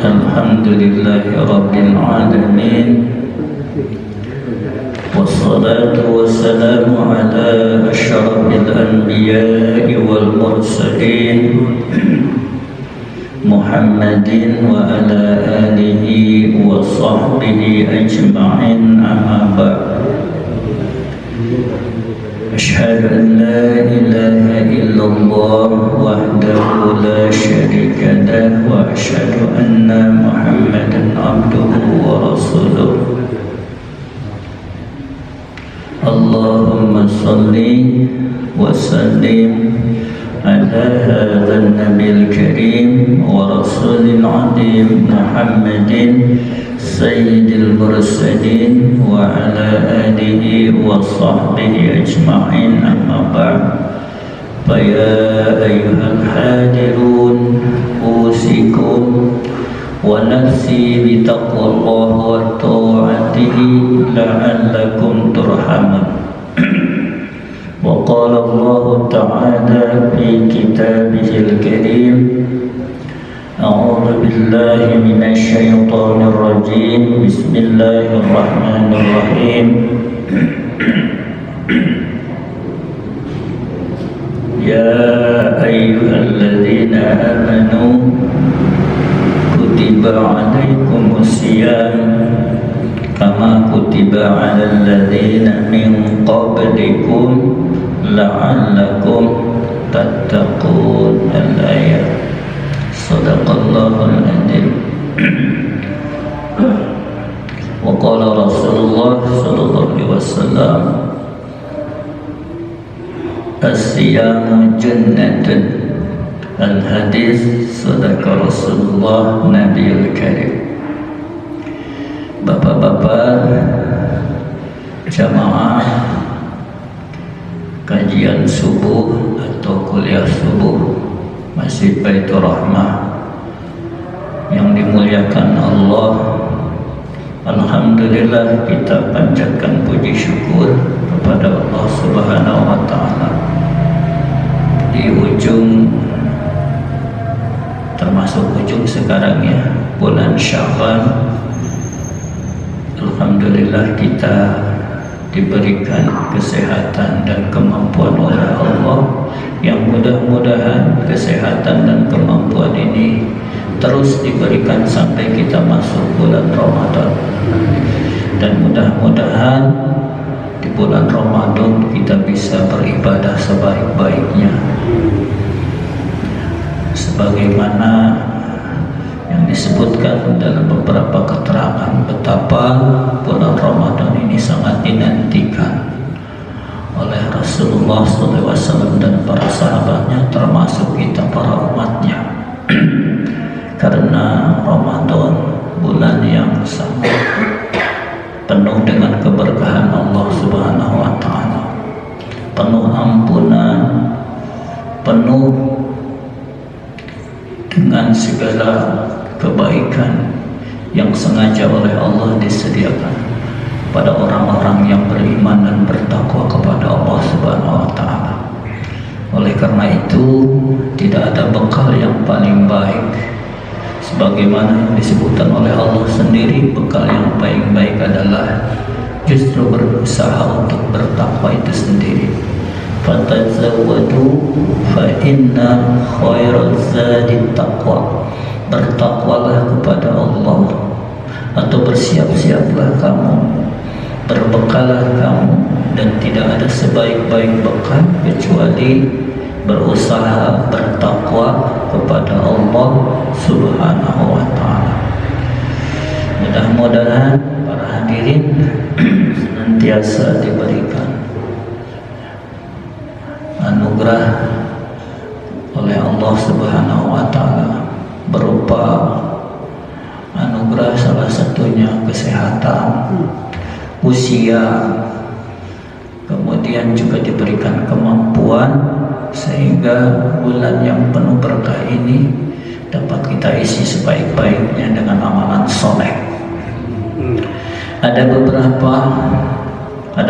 Alhamdulillah Rabbil Alamin. Wassalatu wassalamu ala asyrafil anbiya'i wal mursalin Muhammadin wa ala alihi wa sahbihi ajma'in, amma ba'd. Asyhadu an la ilaha illallah wahdahu la syarika lah wa asyhadu anna Muhammadan abduhu wa rasuluh. Allahumma salli wa sallim ala hadzal nabiyil karim wa rasulil azim Muhammadin sayyidil mursalin wa ala alihi wa sahbihi ajma'in, amma ba'd. Fa ya ayyuhal hadirun, usikum wa nafsi bi taqwallah wa ta'atihi la'allakum turhamun. Wa qala Allah ta'ala fi kitabihil karim, a'udzu billahi minasy syaithanir rajim, bismillahirrahmanirrahim. Ya ayyuhalladzina amanu kutiba alaikumus syiyam kama kutiba alal ladzina min qablikum la'allakum tattaqun. Al-ayat. Sadaqallahul adzim. Wa qala Rasulullah sallallahu alaihi wasallam, as-siyamu jannatun. Al-hadis. Sadaqa Rasulullah Nabiyul Karim. Bapak-bapak jamaah kajian subuh atau kuliah subuh Masjid Baitur Rahmah yang dimuliakan Allah, alhamdulillah kita panjatkan puji syukur kepada Allah Subhanahu wa taala. Di ujung, termasuk ujung sekarang ya, bulan Sya'ban, alhamdulillah kita diberikan kesehatan dan kemampuan oleh Allah, yang mudah-mudahan kesehatan dan kemampuan ini terus diberikan sampai kita masuk bulan Ramadan. Dan mudah-mudahan di bulan Ramadan kita bisa beribadah sebaik-baiknya, sebagaimana yang disebutkan dalam beberapa keterangan betapa bulan Ramadan ini sangat dinantikan oleh Rasulullah SAW dan para sahabatnya, termasuk kita para umatnya. Karena Ramadan bulan yang sangat penuh dengan keberkahan Allah Subhanahu wa taala, penuh ampunan, penuh dengan segala kebaikan yang sengaja oleh Allah disediakan pada orang-orang yang beriman dan bertakwa kepada Allah Subhanahu wa taala. Oleh karena itu, tidak ada bekal yang paling baik, sebagaimana yang disebutkan oleh Allah sendiri, bekal yang paling baik adalah justru berusaha untuk bertakwa itu sendiri. Fatazawwadu fa inna khairaz zadi taqwa. Bertakwalah kepada Allah, atau bersiap-siaplah kamu, berbekallah kamu, dan tidak ada sebaik-baik bekal kecuali berusaha bertakwa kepada Allah Subhanahu wa taala. Mudah-mudahan para hadirin senantiasa diberikan anugerah oleh Allah Subhanahu wa taala, berupa anugerah salah satunya kesehatan, usia, kemudian juga diberikan kemampuan sehingga bulan yang penuh berkah ini dapat kita isi sebaik-baiknya dengan amalan soleh. Ada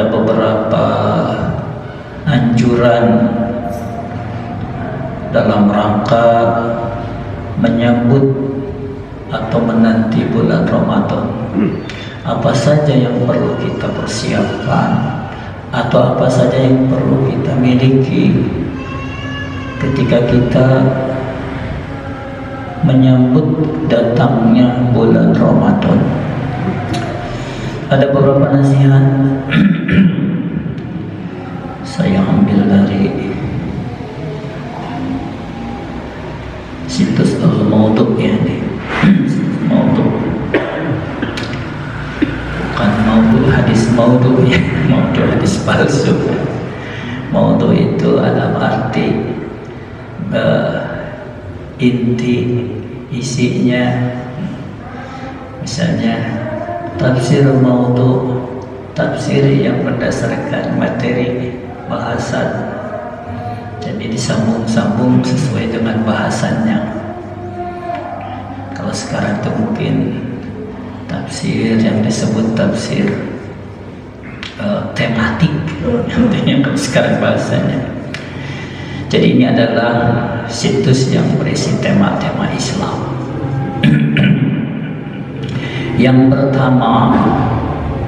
beberapa anjuran dalam rangka menyambut atau menanti bulan Ramadan. Apa saja yang perlu kita persiapkan atau apa saja yang perlu kita miliki ketika kita menyambut datangnya bulan Ramadan. Ada beberapa nasihat saya ambil dari situs Al-Mawdu' ya nih. Mawdu' bukan Mawdu' hadis Mawdu' ya. Mawdu' hadis palsu. Mawdu' itu dalam arti inti isinya, misalnya tafsir Mawdu', tafsir yang berdasarkan materi bahasan, jadi disambung-sambung sesuai dengan bahasannya. Kalau sekarang itu mungkin tafsir yang disebut tafsir tematik, artinya kalau sekarang bahasanya. Jadi ini adalah situs yang berisi tema-tema Islam. Yang pertama,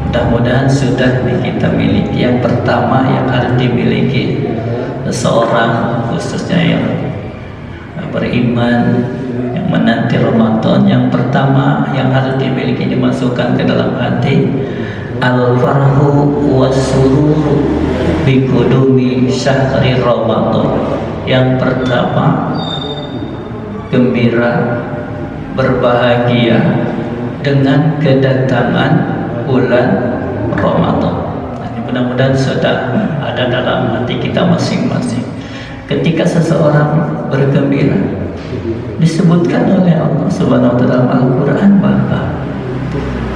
mudah-mudahan sudah kita miliki. Yang pertama yang harus dimiliki seseorang, khususnya yang beriman, yang menanti Ramadan, yang pertama yang harus dimiliki, dimasukkan ke dalam hati, al-farhu was-sururu bi qudumi syahri Ramadan. Yang pertama, gembira, berbahagia dengan kedatangan bulan Ramadan. Mudah-mudahan sudah ada dalam hati kita masing-masing. Ketika seseorang bergembira, disebutkan oleh Allah Subhanahu wa taala dalam Al-Qur'an bahwa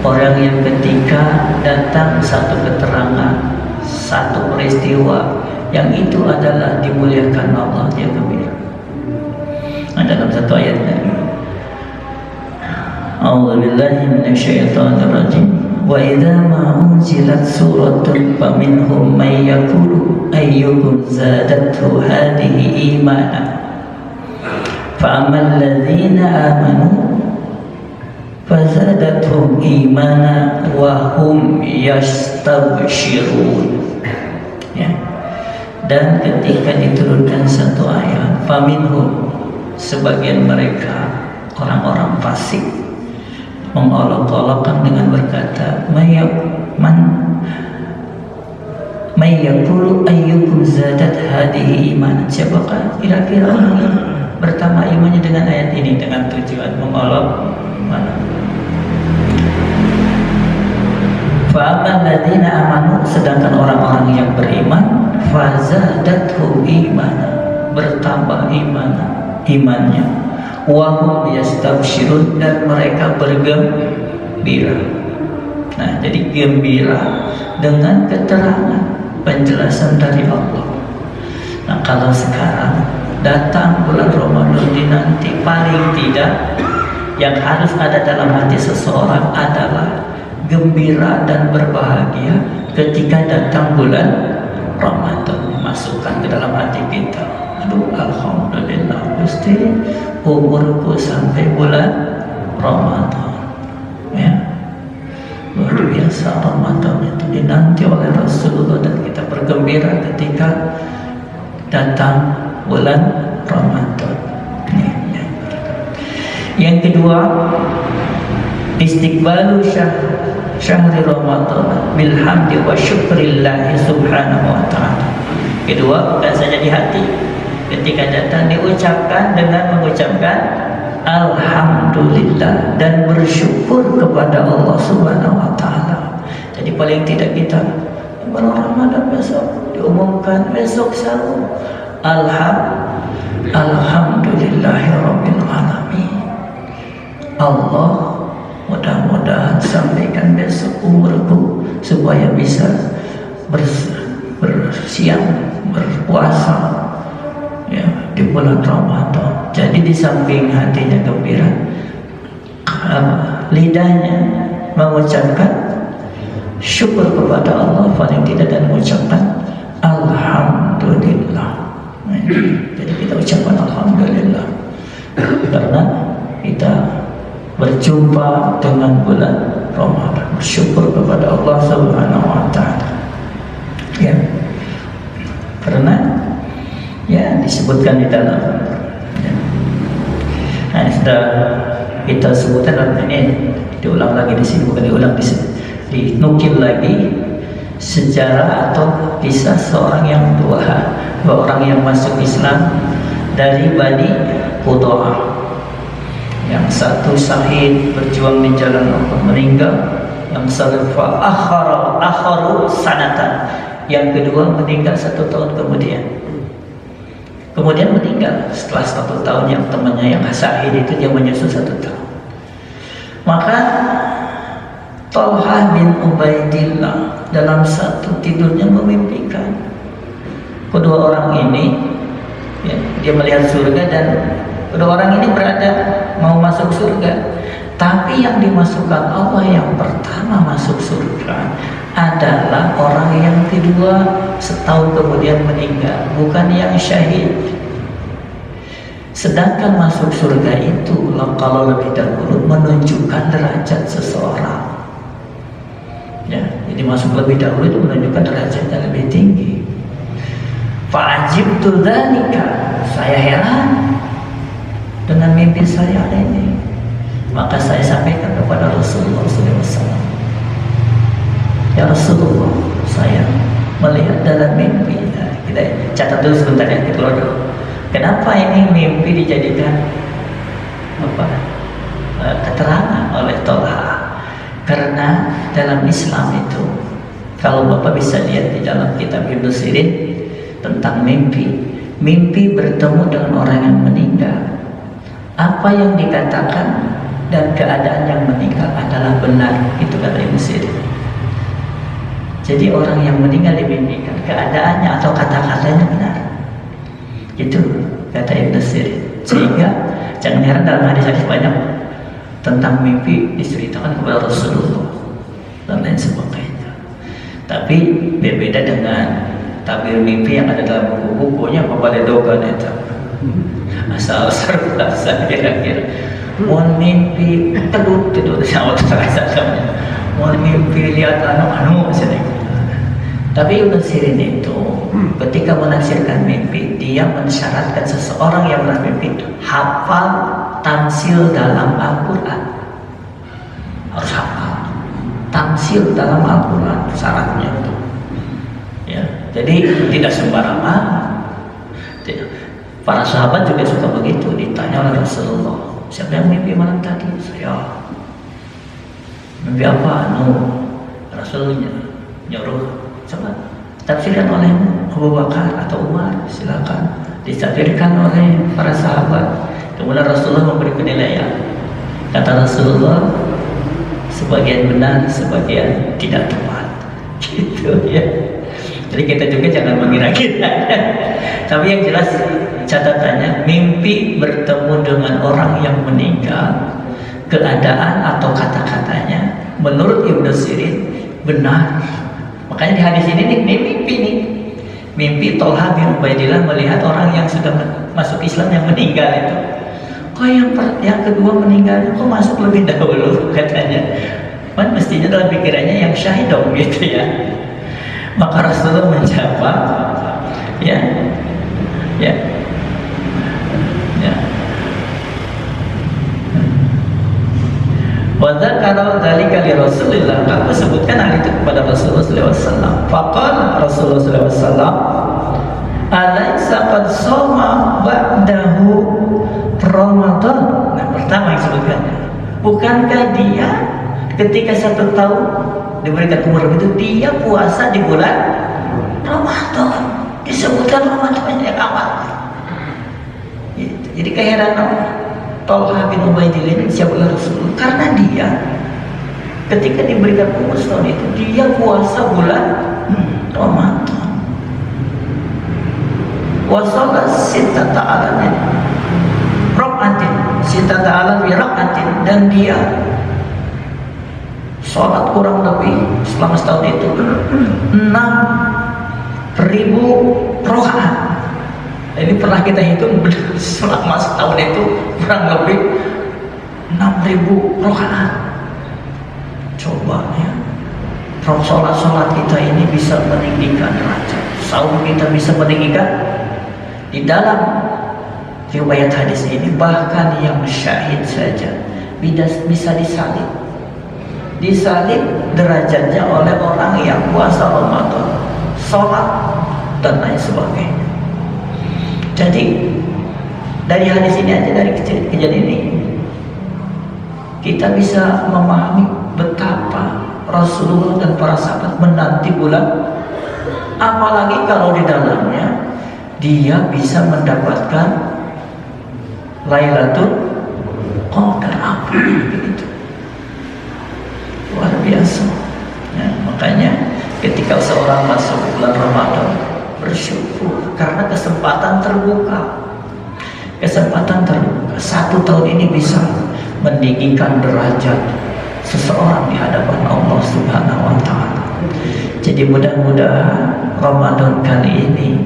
orang yang ketika datang satu keterangan, satu peristiwa yang itu adalah dimuliakan Allah, dia gembira. Nah, dalam satu ayatnya, A'udzubillahi minasyaitonir rajim. Wa idza ma unzilat suratun faminhum may yaqulu ayyukum zadathu hadhihi imana fa ammal ladzina amanu fazadathum imana wa hum yastabshirun. Ya. Dan ketika diturunkan satu ayat, faminhum, sebagian mereka orang-orang fasik mengolok-olokkan dengan berkata, mayyaqulu ayyukum zadat hadihi iman. Siapakah kira-kira orang yang bertambah imannya dengan ayat ini, dengan tujuan mengolok mana? Fa'amal ladina amanu, sedangkan orang-orang yang beriman, fazadathum imana, bertambah imannya, wa hum yastabshirun, dan mereka bergembira. Nah, jadi gembira dengan keterangan penjelasan dari Allah. Nah, kalau sekarang datang bulan Ramadan dinanti, paling tidak yang harus ada dalam hati seseorang adalah gembira dan berbahagia ketika datang bulan Ramadan. Masukkan ke dalam hati kita, aduh alhamdulillah Gusti, umurku sampai bulan Ramadan. Ya, luar biasa Ramadan itu dinanti oleh Rasulullah, dan kita bergembira ketika datang bulan Ramadan. Ya. Yang kedua, istiqbalu syahri Ramadan bilhamdi wa syukrillahi subhanahu wa ta'ala. Kedua, bukan saja di hati, ketika datang diucapkan dengan mengucapkan alhamdulillah dan bersyukur kepada Allah Subhanahu wa ta'ala. Jadi paling tidak kita bulan Ramadan besok diumumkan, besok sahur, alhamdulillahirabbil alamin. Allah, mudah-mudahan sampaikan besok umurku supaya bisa bersiap berpuasa ya di bulan Ramadan. Jadi di samping hatinya gembira, lidahnya mengucapkan syukur kepada Allah, paling tidak, dan mengucapkan alhamdulillah. Jadi kita ucapkan alhamdulillah karena kita berjumpa dengan bulan Ramadan. Bersyukur kepada Allah Subhanahu wa taala. Ya. Karena ya disebutkan di dalam ya. Nah, sudah kita sebutkan dalam ini diulang lagi di sini, bukan diulang di sini. Dinukil lagi sejarah atau kisah seorang yang dua orang yang masuk Islam dari Bani Qudaa. Yang satu syahid berjuang di jalan Allah meninggal, yang satu akharu sanatan, yang kedua meninggal 1 tahun kemudian meninggal setelah 1 tahun. Yang temannya yang syahid itu dia menyusul 1 tahun. Maka Talha bin Ubaidillah dalam satu tidurnya memimpikan kedua orang ini ya, dia melihat surga dan kedua orang ini berada mau masuk surga. Tapi yang dimasukkan Allah yang pertama masuk surga adalah orang yang kedua setahun kemudian meninggal, bukan yang syahid. Sedangkan masuk surga itu kalau lebih dahulu menunjukkan derajat seseorang. Ya, jadi masuk lebih dahulu itu menunjukkan derajatnya lebih tinggi. Fa'ajibtu dzalika, saya heran dengan mimpi saya ini. Maka saya sampaikan kepada Rasulullah SAW. Ya Rasulullah, saya melihat dalam mimpi. Nah, kita catat dulu sebentar ya, kita keluar dulu. Kenapa ini mimpi dijadikan keterangan oleh Talha? Karena dalam Islam itu, kalau Bapak bisa lihat di dalam kitab Ibnu Sirin tentang mimpi bertemu dengan orang yang meninggal. Apa yang dikatakan dan keadaan yang meninggal adalah benar, itu kata Ibnu Sirin. Jadi orang yang meninggal dimimpikan, keadaannya atau kata-katanya benar. Itu kata Ibnu Sirin. Sehingga jangan heran dalam hadis-hadis banyak tentang mimpi diceritakan kepada Rasulullah dan lain sebagainya. Tapi berbeda dengan tabir mimpi yang ada dalam buku-bukunya Papale Dogan itu. Asal serba kira-kira. Mohon mimpi tidur sama terasa-rasanya. Mohon mimpi lihat anu sedikit. Tapi Ibnu Sirin itu ketika menafsirkan mimpi, dia mensyaratkan seseorang yang bermimpi itu hafal tamsil dalam Al-Quran. Harus hafal tamsil dalam Al-Quran, syaratnya itu. Ya, jadi tidak sembarangan. Para sahabat juga suka begitu, ditanya oleh Rasulullah, siapa yang mimpi malam tadi? Saya. Mimpi apa? Rasulnya nyuruh, coba tafsirkan oleh Abu Bakar atau Umar, silakan ditafsirkan oleh para sahabat. Kemudian Rasulullah memberi penilaian. Kata Rasulullah, sebagian benar, sebagian tidak tepat. Gitu ya. Jadi kita juga jangan mengira-ngira. Tapi yang jelas catatannya, mimpi bertemu dengan orang yang meninggal, keadaan atau kata-katanya menurut Ibnu Sirin benar. Makanya di hadis ini mimpi nih. Mimpi Talha bin Ubaidillah melihat orang yang sudah masuk Islam yang meninggal itu. Kok yang kedua meninggal, kok masuk lebih dahulu katanya. Kan mestinya dalam pikirannya yang syahid dong gitu ya. Maka Rasulullah menjawab, ya. Wadzakara dzalika li Rasulillah, kamu sebutkan hal itu kepada Rasulullah sallallahu alaihi wasallam. Faqala Rasulullah sallallahu alaihi wasallam, "Alaisa qad shoma ba'dahu Ramadan?" Nah, pertama yang sebutkan, bukankah dia ketika 1 tahun diberikan umur itu dia puasa di bulan Ramadan? Disebutkan Ramadan yang awal. Jadi keheranan Talha bin Ubaidillah ini siapa Rasulullah? Karena dia ketika diberikan umur setahun itu dia puasa bulan Ramadan. Wasalla sittata alamin rak'atin, sittata alamin rak'atin, dan dia sholat kurang lebih selama setahun itu 6.000 rakaat. Ini pernah kita hitung selama setahun itu kurang lebih 6.000 rakaat. Coba ya, sholat kita ini bisa meninggikan derajat, saum kita bisa meninggikan. Di dalam riwayat hadis ini bahkan yang syahid saja bisa disalib derajatnya oleh orang yang puasa Ramadan, sholat dan lain sebagainya. Jadi dari hadis ini aja, dari kejadian ini kita bisa memahami betapa Rasulullah dan para sahabat menanti bulan, apalagi kalau di dalamnya dia bisa mendapatkan Lailatul Qadar. Apa itu luar biasa ya. Makanya ketika seorang masuk bulan Ramadan, bersyukur karena kesempatan terbuka. 1 tahun ini bisa meninggikan derajat seseorang di hadapan Allah Subhanahu wa Ta'ala. Jadi mudah-mudahan Ramadan kali ini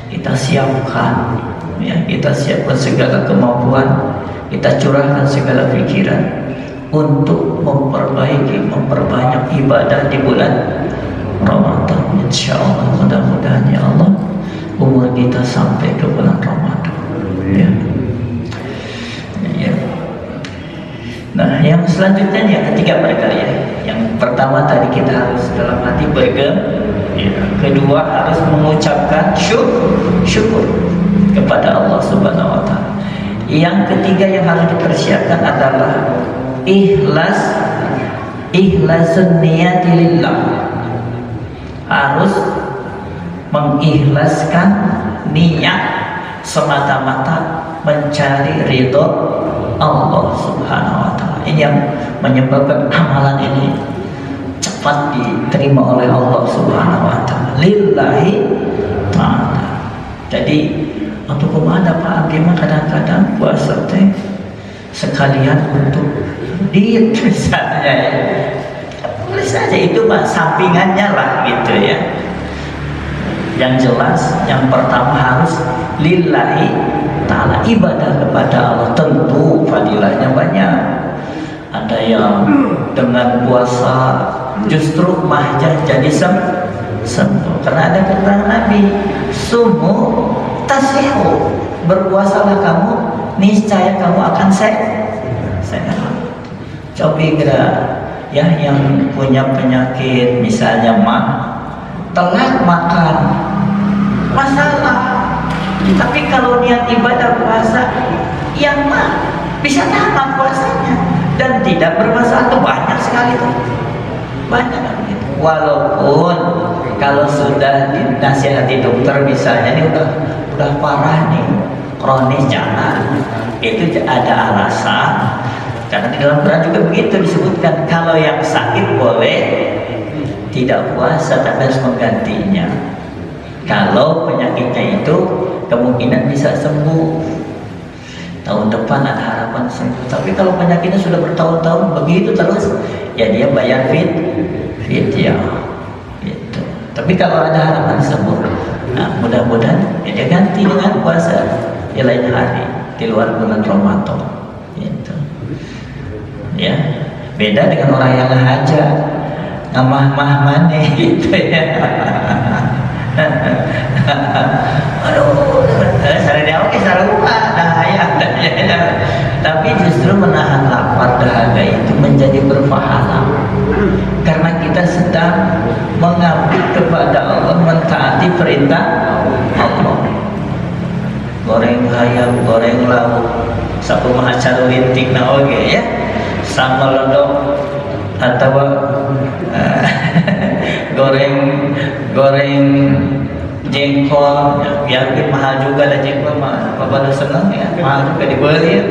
kita siapkan ya, kita siapkan segala kemampuan, kita curahkan segala pikiran untuk memperbanyak ibadah di bulan Ramadan. Insyaallah, mudah-mudahan ya Allah umur kita sampai ke bulan Ramadan ya. Ya. Nah, yang selanjutnya yang ketiga berkarya. Yang pertama tadi kita harus dalam hati bergembira, ya. Kedua harus mengucapkan syukur kepada Allah Subhanahu wa Ta'ala. Yang ketiga yang harus dipersiapkan adalah ikhlasun niyati lillah. Harus mengikhlaskan niat semata-mata mencari ridho Allah Subhanahu wa Ta'ala. Ini yang menyebabkan amalan ini cepat diterima oleh Allah Subhanahu wa Ta'ala. Lillahi ta'ala. Jadi untuk ada Pak Agema kadang-kadang puasa teh sekalian untuk diet misalnya ya. Boleh saja itu mah sampingannya lah gitu ya. Yang jelas yang pertama harus lillahi ta'ala, ibadah kepada Allah. Tentu fadilahnya banyak. Ada yang dengan puasa justru mahjah jadi sembuh. Karena ada keterangan Nabi, sumu tasihu, berpuasalah kamu, niscaya kamu akan sehat. Coba kira ya, yang punya penyakit misalnya telat makan, masalah. Tapi kalau niat ibadah puasa, yang bisa tamat puasanya dan tidak bermasalah. Itu banyak sekali tuh, banyak kan gitu. Walaupun kalau sudah dinasihati dokter misalnya, ini udah parah nih, kronis, jangan. Itu ada alasan. Karena di dalam Quran juga begitu disebutkan, kalau yang sakit boleh tidak puasa tapi harus menggantinya. Kalau penyakitnya itu kemungkinan bisa sembuh, tahun depan ada harapan sembuh. Tapi kalau penyakitnya sudah bertahun-tahun begitu terus, ya dia bayar fidyah gitu. Tapi kalau ada harapan sembuh, nah mudah-mudahan ya dia ganti dengan puasa di lain hari di luar bulan Ramadan gitu. Ya, beda dengan orang yang hajat ngamah-mah maneh gitu ya. Aduh, sarene oke sarua dahaya. Tapi justru menahan lapar dahaga itu menjadi berpahala. Karena kita sedang mengabdi kepada Allah, mentaati perintah Allah. Goreng ayam, goreng lauk, sapu mahacar linting na oge ya. Sama lodok atau goreng jengkol ya, biarpun mahal juga ada jengkol mah bapak seneng ya, mahal juga dibeli ya,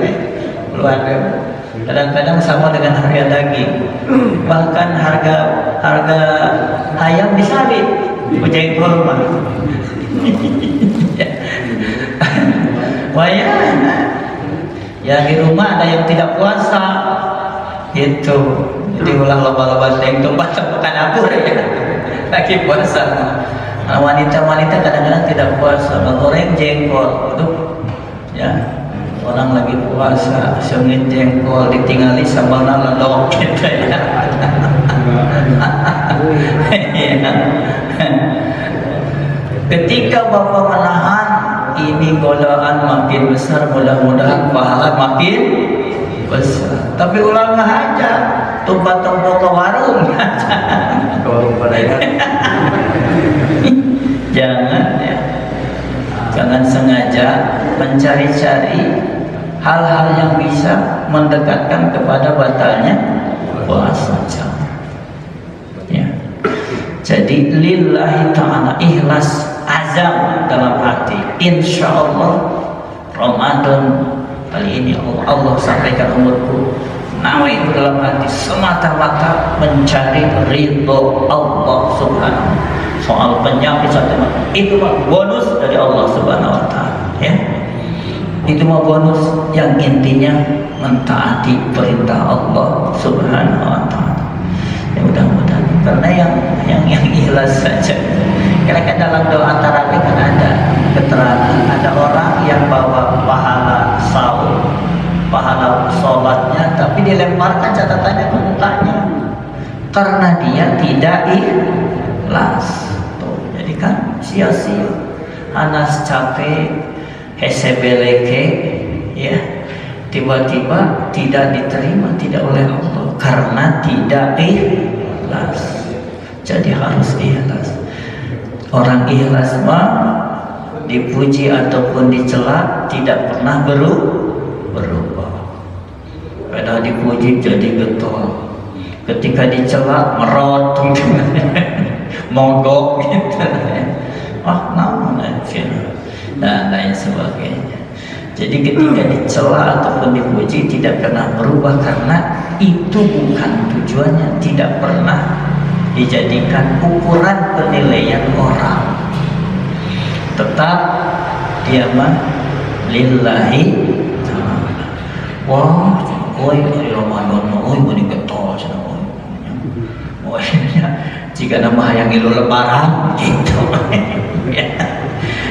keluarga. Kadang-kadang sama dengan harga daging, bahkan harga ayam disabit jengkol mah. Wah ya, di rumah ada yang tidak puasa gitu, jadi ulah loba-loba yang tempat bukan akur ya, lagi puasa. Nah, wanita-wanita kadang-kadang tidak puasa, goreng jengkol itu ya, orang lagi puasa. puasa sengit jengkol ditinggali sambal ledok gitu ya. Ketika Bapak menahan, ini godaan makin besar, mudah-mudahan pahala makin besar. Tapi ulang aja, tumpah tumpah ke warung. Ke warung padanya. Jangan ya. Jangan sengaja mencari-cari hal-hal yang bisa mendekatkan kepada batalnya puasa. Ya. Jadi lillahi ta'ala, ikhlas, azam dalam hati. Insya Allah Ramadan kali ini Allah sampaikan umurku, nawi dalam hati semata-mata mencari ridho Allah Subhanahu. Soal penyakit satu itu mah bonus dari Allah Subhanahu wa taala ya. Itu mah bonus, yang intinya mentaati perintah Allah Subhanahu wa taala. Ya mudah-mudahan, karena yang ikhlas saja. Karena kan dalam doa tarawih kan ada keterangan, ada orang yang bawa pahala saum, pahala sholatnya, tapi dilemparkan catatannya ke mukanya karena dia tidak ikhlas. Jadi kan sia-sia, anas capek, hesebeleke, ya, tiba-tiba tidak diterima, tidak oleh Allah karena tidak ikhlas. Jadi harus ikhlas. Orang ikhlas mah dipuji ataupun dicela tidak pernah berubah. Padahal dipuji jadi getol, ketika dicela merot, mogok gitu. Dan lain sebagainya. Jadi ketika dicela ataupun dipuji tidak pernah berubah karena itu bukan tujuannya, tidak pernah dijadikan ukuran penilaian orang. Tetap dia mah lillahi ta'ala. Wah, oi Ramadan, oi meni getol cenah oi. Oh ya, jika nama hayang ilu lebaran gitu.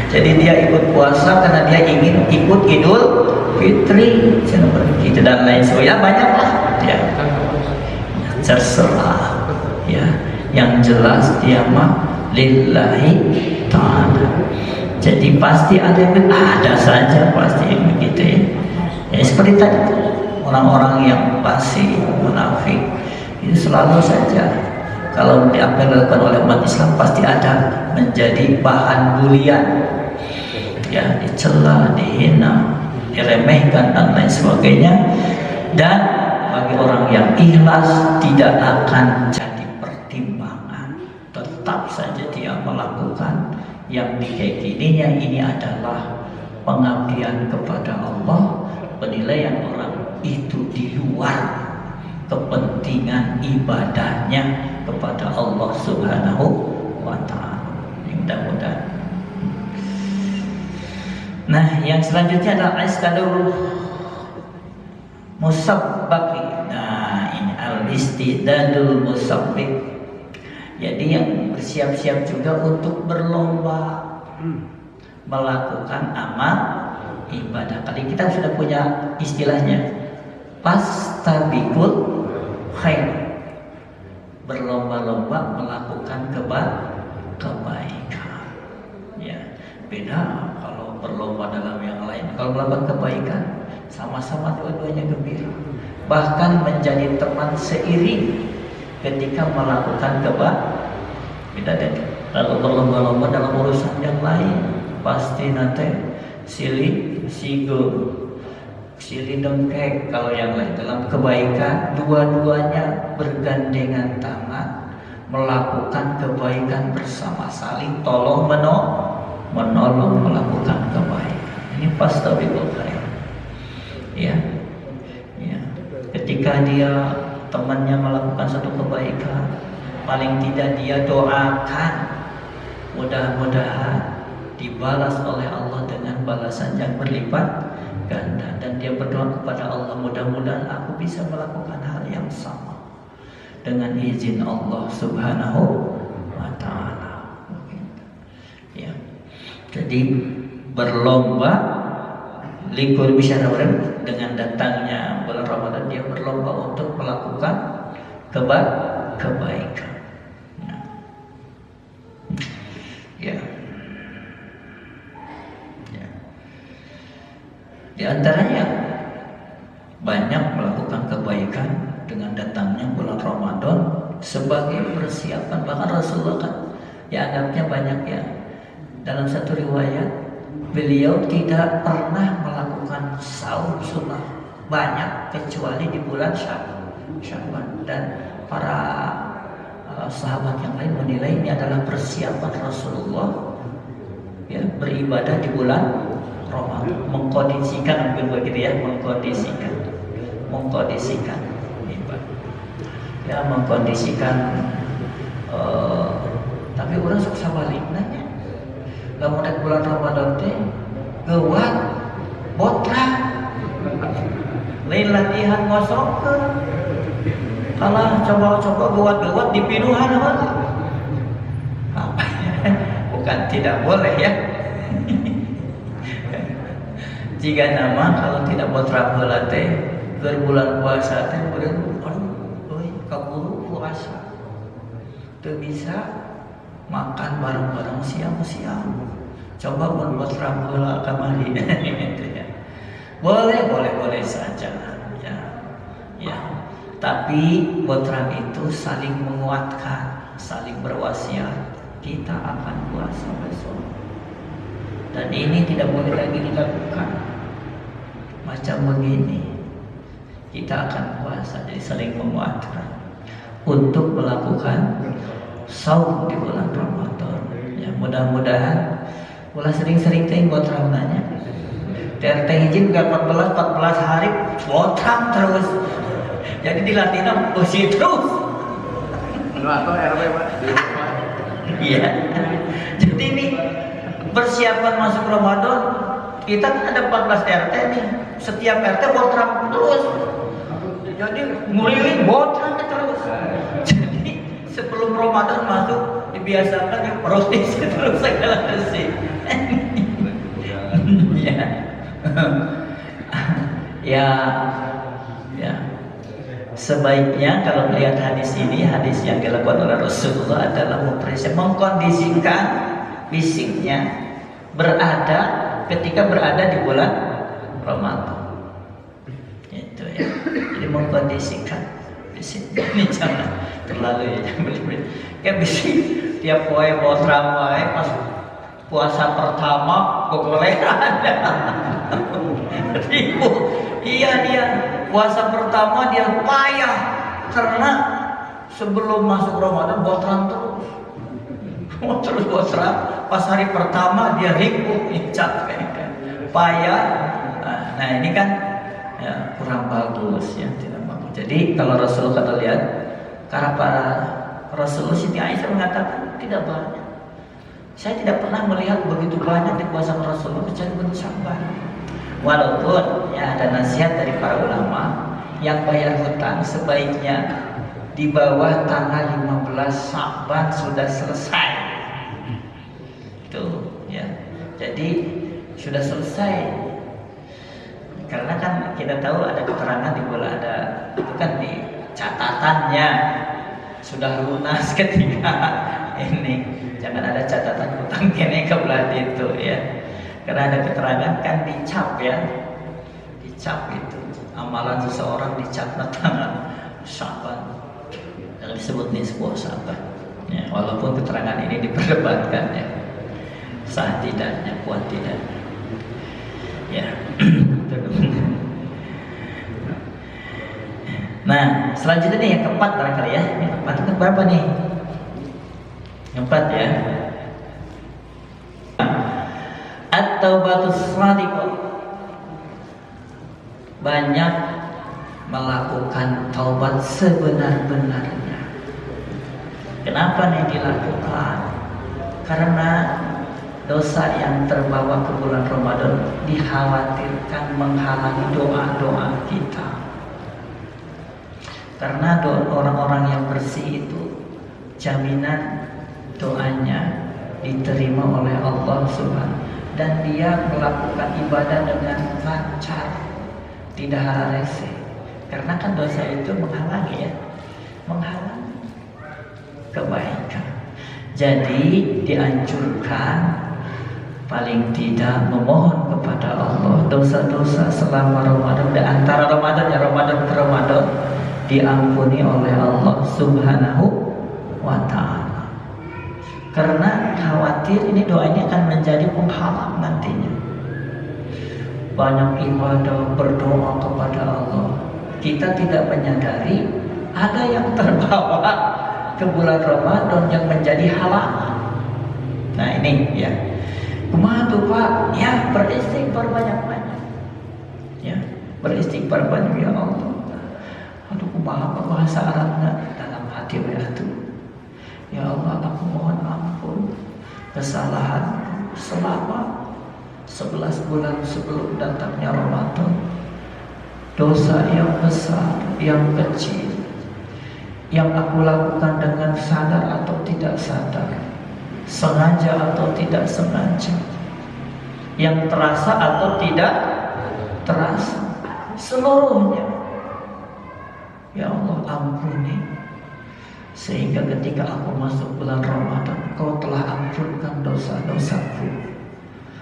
Jadi dia ikut puasa karena dia ingin ikut Idul Fitri, gitu dan lain sebagainya, banyak lah ya. Terserah ya. Yang jelas dia mah lillahi ta'ala. Jadi pasti ada saja pasti yang begitu ya. Ya seperti tadi orang-orang yang pasti munafik itu selalu saja kalau apa yang dilakukan oleh umat Islam pasti ada menjadi bahan bulian, ya, dicela, dihina, diremehkan dan lain sebagainya. Dan bagi orang yang ikhlas tidak akan jadi pertimbangan, tetap saja dia melakukan yang diyakininya ini adalah pengabdian kepada Allah. Penilaian orang itu di luar kepentingan ibadahnya kepada Allah Subhanahu wa ta'ala. Mudah-mudahan. Nah, yang selanjutnya adalah istidadul musabbaqi. Nah, ini al-istidadul musabbaq. Jadi yang bersiap-siap juga untuk berlomba melakukan amal ibadah. Kali kita sudah punya istilahnya, fastabiqul khair, berlomba-lomba melakukan kebaikan. Ya, beda kalau berlomba dalam yang lain. Kalau melakukan kebaikan, sama-sama dua-duanya gembira, bahkan menjadi teman seiring ketika melakukan kebaikan. Beda deh. Lalu berlomba-lomba dalam urusan yang lain, pasti nanti silih sigo, silih dengkek. Kalau yang lain dalam kebaikan, dua-duanya bergandengan tangan melakukan kebaikan bersama, saling tolong menolong melakukan kebaikan. Ini fastabiqul khair. Ya. Ya. Ketika dia temannya melakukan satu kebaikan, paling tidak dia doakan mudah-mudahan dibalas oleh Allah dengan balasan yang berlipat ganda, dan dia berdoa kepada Allah, mudah-mudahan aku bisa melakukan hal yang sama dengan izin Allah Subhanahu wa ta'ala. Ya. Jadi berlomba libur Bisyarawren, dengan datangnya bulan Ramadan dia berlomba untuk melakukan kebaikan. Ya. Di antaranya banyak melakukan kebaikan dengan datangnya bulan Ramadan sebagai persiapan. Bahkan Rasulullah kan dianggapnya banyak ya. Dalam satu riwayat beliau tidak pernah melakukan saum sunnah banyak kecuali di bulan Sya'ban, dan para sahabat yang lain menilai ini adalah persiapan Rasulullah ya beribadah di bulan Ramadan, mengkondisikan mungkin begitu ya, mengkondisikan ibadah ya, mengkondisikan tapi orang suka balik nanya lamun rek bulan Ramadan teh geuwat botra lain latihan ngosokkeun kalah coba-coba geuwat dipinuhan apa bukan tidak boleh ya. Jika nama kalau tidak botra heula teh bulan puasa teh beureun aduh kaburu puasa teu bisa makan bareng-bareng siang-siang. Coba buat rambola kamari gitu ya. Boleh saja ya. Ya. Tapi botrang itu saling menguatkan, saling berwasiat. Kita akan puasa besok. Dan ini tidak boleh lagi dilakukan. Macam begini. Kita akan puasa, jadi saling menguatkan untuk melakukan saum di bulan Ramadan. Ya, mudah-mudahan ulah sering-sering teh buat ramnanya. TRT hiji 14 hari botrang terus. Jadi dilatihna usi terus. Anu atau RW Pak. Iya. Jadi ini persiapan masuk Ramadan. Kita kan ada 14 RT nih. Setiap RT botrang terus. Jadi ngeliling botrang terus. Jadi sebelum Ramadan masuk dibiasakan yang protes terus segala sih. Ya. Sebaiknya kalau melihat hadis ini, hadis yang dilakukan oleh Rasulullah adalah mengkondisikan fisiknya berada ketika berada di bulan Ramadan. Itu ya. Jadi mengkondisikan fisiknya. Ini jangan terlalu ya, kayak bisi tiap poe botrang wae pas puasa pertama gogoleran. Iya dia puasa pertama dia payah karena sebelum masuk Ramadan botrang terus botrang, pas hari pertama dia ribu capek payah. Nah ini kan ya, kurang bagus ya, tidak bagus. Jadi kalau Rasulullah kata lihat karena para Rasulullah, Siti Aisyah mengatakan tidak banyak. Saya tidak pernah melihat begitu banyak di puasa Rasulullah kecuali bulan Sya'ban. Walaupun ya ada nasihat dari para ulama yang bayar hutang sebaiknya di bawah tanggal 15 Sya'ban sudah selesai. Itu ya. Jadi sudah selesai. Karena kan kita tahu ada keterangan di bola ada itu kan di catatannya sudah lunas ketika ini. Jangan ada catatan hutang kene kebelah itu ya. Karena ada keterangan kan dicap ya. Dicap itu amalan seseorang dicap tanggal Sya'ban. Yang disebut nisfu Sya'ban. Ya, walaupun keterangan ini diperdebatkan ya. Sah tidaknya, kuat tidaknya. Ya. Nah, selanjutnya nih yang keempat barangkali ya. Yang keempat itu berapa nih? Yang keempat ya. At-taubatus shadiqah. Banyak melakukan taubat sebenar-benarnya. Kenapa nih dilakukan? Karena dosa yang terbawa ke bulan Ramadan dikhawatirkan menghalangi doa-doa kita. Karena orang-orang yang bersih itu jaminan doanya diterima oleh Allah Subhanahu, dan dia melakukan ibadah dengan lancar, tidak hararese. Karena kan dosa itu menghalangi ya, menghalangi kebaikan. Jadi dianjurkan paling tidak memohon kepada Allah dosa-dosa selama Ramadan, di antara Ramadan ya Ramadan ke Ramadan, diampuni oleh Allah Subhanahu wa ta'ala. Karena khawatir ini doa ini akan menjadi penghalang nantinya. Banyak ibadah berdoa kepada Allah, kita tidak menyadari ada yang terbawa ke bulan Ramadan yang menjadi halangan. Nah ini ya, kumaha tuh Pak? Ya beristighfar banyak-banyak. Ya, beristighfar banyak ya Allah. Aduh kumaha bahasa Arabnya dalam hati tuh. Ya Allah, aku mohon ampun kesalahan selama 11 bulan sebelum datangnya Ramadan. Dosa yang besar, yang kecil, yang aku lakukan dengan sadar atau tidak sadar, sengaja atau tidak sengaja, yang terasa atau tidak terasa, seluruhnya ya Allah ampuni. Sehingga ketika aku masuk bulan Ramadan, Kau telah ampunkan dosa-dosaku.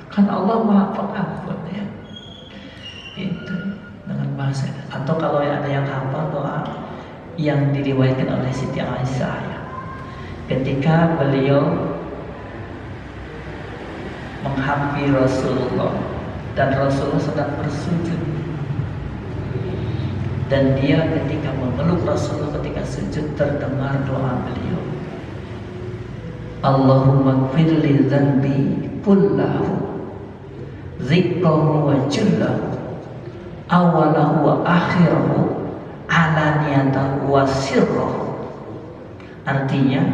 Kan Allah Maha Pengampun ya. Itu dengan bahasa. Atau kalau ada yang hafal doa yang diriwayatkan oleh Siti Aisyah ya, ketika beliau menghampiri Rasulullah dan Rasulullah sedang bersujud, dan dia ketika memeluk Rasulullah ketika sujud terdengar doa beliau, Allahumma gfirli dzanbi kullahu dzikruhu wa jallahu awalahu wa akhirahu alaniyatahu wa sirrahu. Artinya,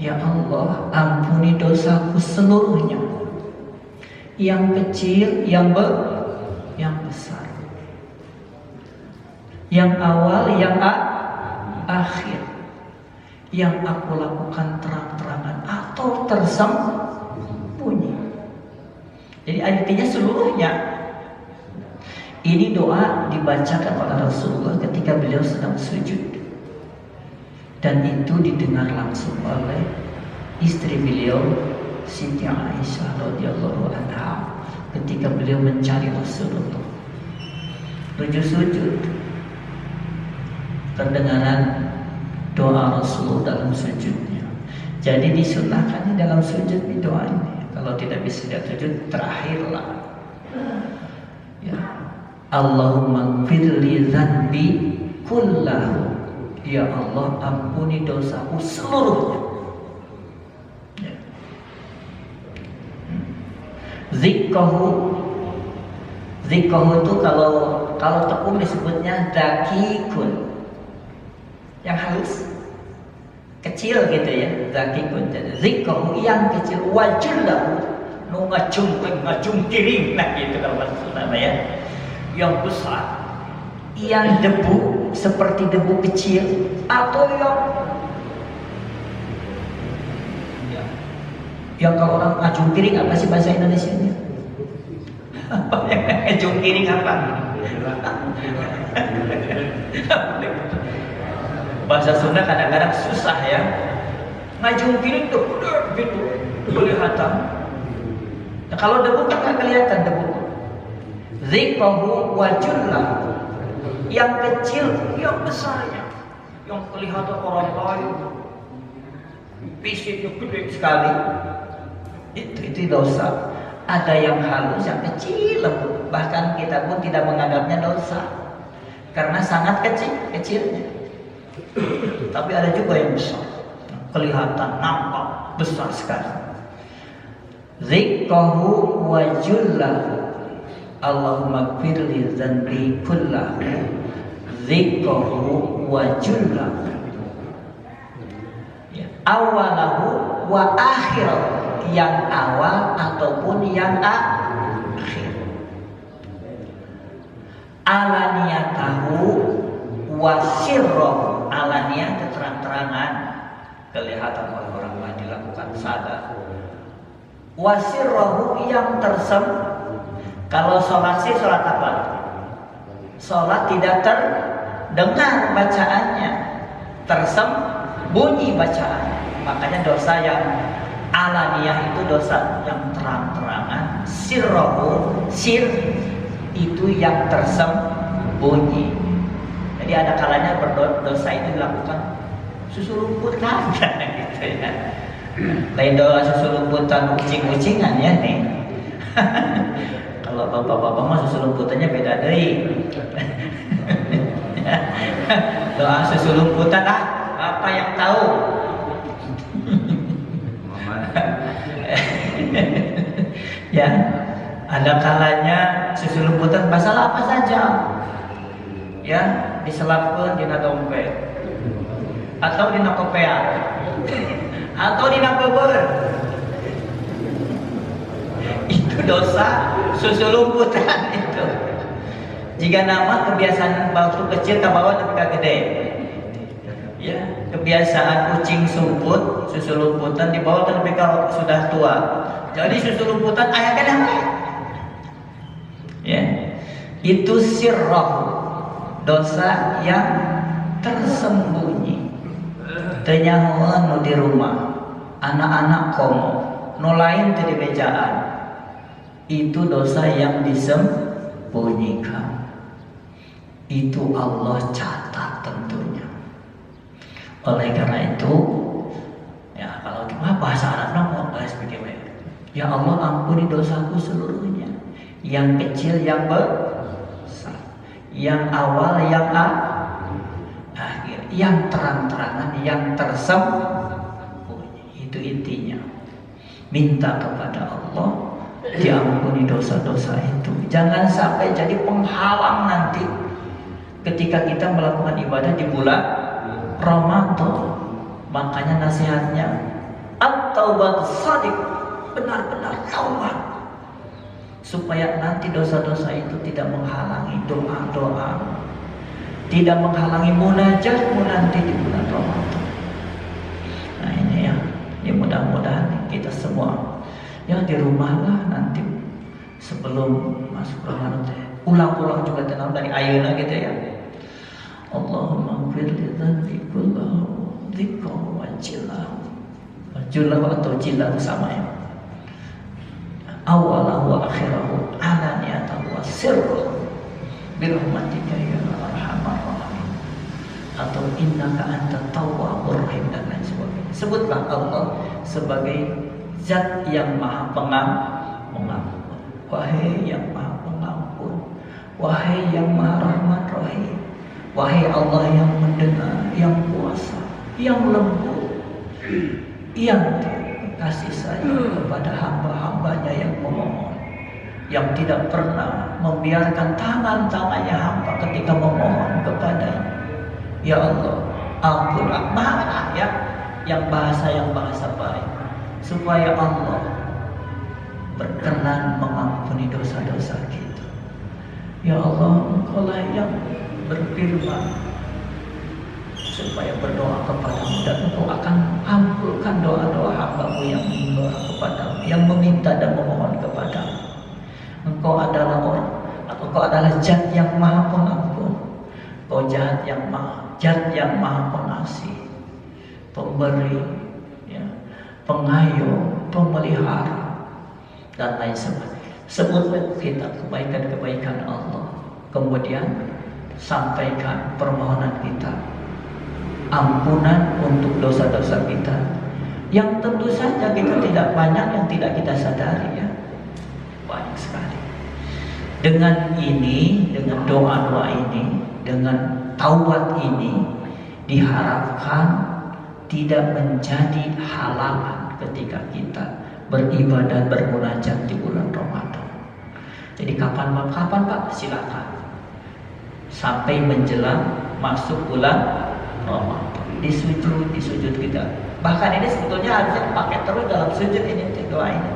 ya Allah ampuni dosaku seluruhnya, yang kecil, yang besar, yang awal, yang akhir, yang aku lakukan terang-terangan atau tersembunyi. Jadi artinya seluruhnya. Ini doa dibacakan oleh Rasulullah ketika beliau sedang sujud, dan itu didengar langsung oleh istri beliau Siti Aisyah radhiyallahu anha ketika beliau mencari Rasulullah. Sujud, terdengaran doa Rasulullah dalam sujudnya. Jadi disunahkan dalam sujud di doa ini. Kalau tidak bisa lihat sujud, terakhirlah ya, Allahumma gfirli dzanbi kullahu, ya Allah ampuni dosaku seluruhnya ya. Zikruhu itu kalau tepung disebutnya dakikun, yang halus, kecil gitu ya, dakikun. Jadi zikruhu yang kecil, wajullahu nu ngajungkiring, nah gitu kalau maksudnya ya, yang besar, yang debu seperti debu kecil, atau yang kalau orang ngajungkiring apa sih bahasa Indonesianya? Apa yang ngajungkiring apa? Bahasa Sunda kadang-kadang susah ya. Ngajungkiring tuh gitu kelihatan. Nah, kalau debu kan nggak kelihatan debu. Zikruhu wa jallahu, yang kecil, yang besarnya, yang kelihatan orang lain, fisiknya gede sekali. Itu dosa. Ada yang halus, yang kecil, lembut. Bahkan kita pun tidak menganggapnya dosa karena sangat kecilnya. Tapi ada juga yang besar, kelihatan, nampak besar sekali. Zikruhu wa jallahu, Allahumma gfirli dzanbi kullahu dzikruhu wa jallahu, ya, awalahu wa akhirahu, yang awal ataupun yang akhir, alaniyatahu wa sirrahu, alaniyah keterang-terangan, kelihatan oleh orang lain, dilakukan sadar, wa sirrahu yang tersembunyi. Kalau sholat sih sholat apa? sholat tidak terdengar bacaannya, tersembunyi bacaannya. Makanya dosa yang alaniyah itu dosa yang terang-terangan. Sir itu yang tersembunyi. Jadi ada kalanya berdosa itu dilakukan susulumputan gitu ya. Lain doa susulumputan ucing-ucingan ya nih. Kalau bapak-bapak mah susulumputannya beda deh. Doa susulumputan apa yang tahu? Ya, ada kalanya susulumputan masalah apa saja. Ya, diselapkan di dompet atau di kopean atau di beber. Itu dosa susulumputan itu. Jika nama kebiasaan waktu kecil ke bawah tapi ke gede. Ya, kebiasaan kucing sumput, susulumputan dibawa tapi kalau sudah tua. Jadi susulumputan ayatnya apa? Ya. Itu sirrah. Dosa yang tersembunyi. Tenyahuan di rumah, anak-anak komo, nolain di mejaan. Itu dosa yang disembunyikan. Itu Allah catat tentunya. Oleh karena itu, ya kalau cuma bahasa Arabnya mau seperti itu. Ya Allah ampuni dosaku seluruhnya, yang kecil, yang besar, yang awal, yang akhir, yang terang-terangan, yang tersembunyi. Itu intinya. Minta kepada Allah diampuni dosa-dosa itu. Jangan sampai jadi penghalang nanti ketika kita melakukan ibadah di bulan Ramadan. Makanya nasihatnya at-taubat shadiq, benar-benar taubat, supaya nanti dosa-dosa itu tidak menghalangi doa-doa, tidak menghalangi munajatmu nanti di bulan Ramadan. Nah ini ya, mudah-mudahan kita semua yang di rumah lah nanti sebelum masuk Ramadan ulang-ulang juga tenang dari ayeuna gitu ya. Allahumma ighfir li dzanbi kullahu dzikruhu wa jillahu. Jillahu atau jillahu sama ya. Awalahu wa akhirahu alaniyatahu wa sirruhu birahmatika ya arhamar rahimin. Atau innaka antat tawwabur rahim dan lain sebagainya. Sebutlah Allah sebagai Zat yang maha pengampun. Wahai yang maha pengampun, wahai yang maha rahman rahim, wahai Allah yang mendengar, yang kuasa, yang lembut, yang kasih sayang kepada hamba-hambanya yang memohon, yang tidak pernah membiarkan tangan-tangannya hamba ketika memohon kepadanya. Ya Allah, ampun, maha ya, yang bahasa baik, supaya Allah berkenan mengampuni dosa-dosa kita. Ya Allah, Engkaulah yang berfirman supaya berdoa kepadamu dan Engkau akan ampunkan doa-doa hamba-Mu yang berdoa kepadamu, yang meminta dan memohon kepadamu. Engkau adalah Zat yang maha pengampun, Engkau Zat yang maha pengasih, pemberi, ya, pengayom, pemelihara, dan lain sebagainya. Sebutlah kita kebaikan-kebaikan Allah, kemudian sampaikan permohonan kita, ampunan untuk dosa-dosa kita, yang tentu saja kita tidak banyak yang tidak kita sadari ya, banyak sekali. Dengan ini, dengan doa-doa ini, dengan taubat ini, diharapkan tidak menjadi halangan ketika kita beribadah, bermunajat di bulan Ramadan. Jadi kapan Pak? Silakan. Sampai menjelang masuk bulan Ramadan. Di sujud kita. Bahkan ini sebetulnya harusnya dipakai terus dalam sujud ini, doa ini.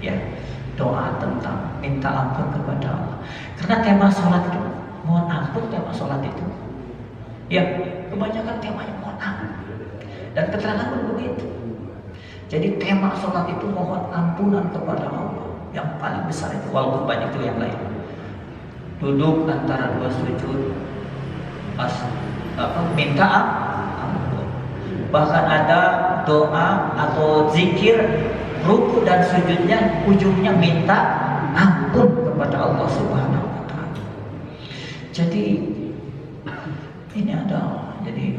Ya, doa tentang minta ampun kepada Allah. Karena tema sholat itu, mohon ampun tema sholat itu. Ya, kebanyakan temanya mohon ampun. Dan keterangan pun begitu. Jadi tema sholat itu mohon ampunan kepada Allah. Yang paling besar itu, walaupun banyak itu yang lain. duduk antara dua sujud, pas minta ampun. Bahkan ada doa atau zikir ruku dan sujudnya ujungnya minta ampun kepada Allah Subhanahu wa taala. Jadi ini ada di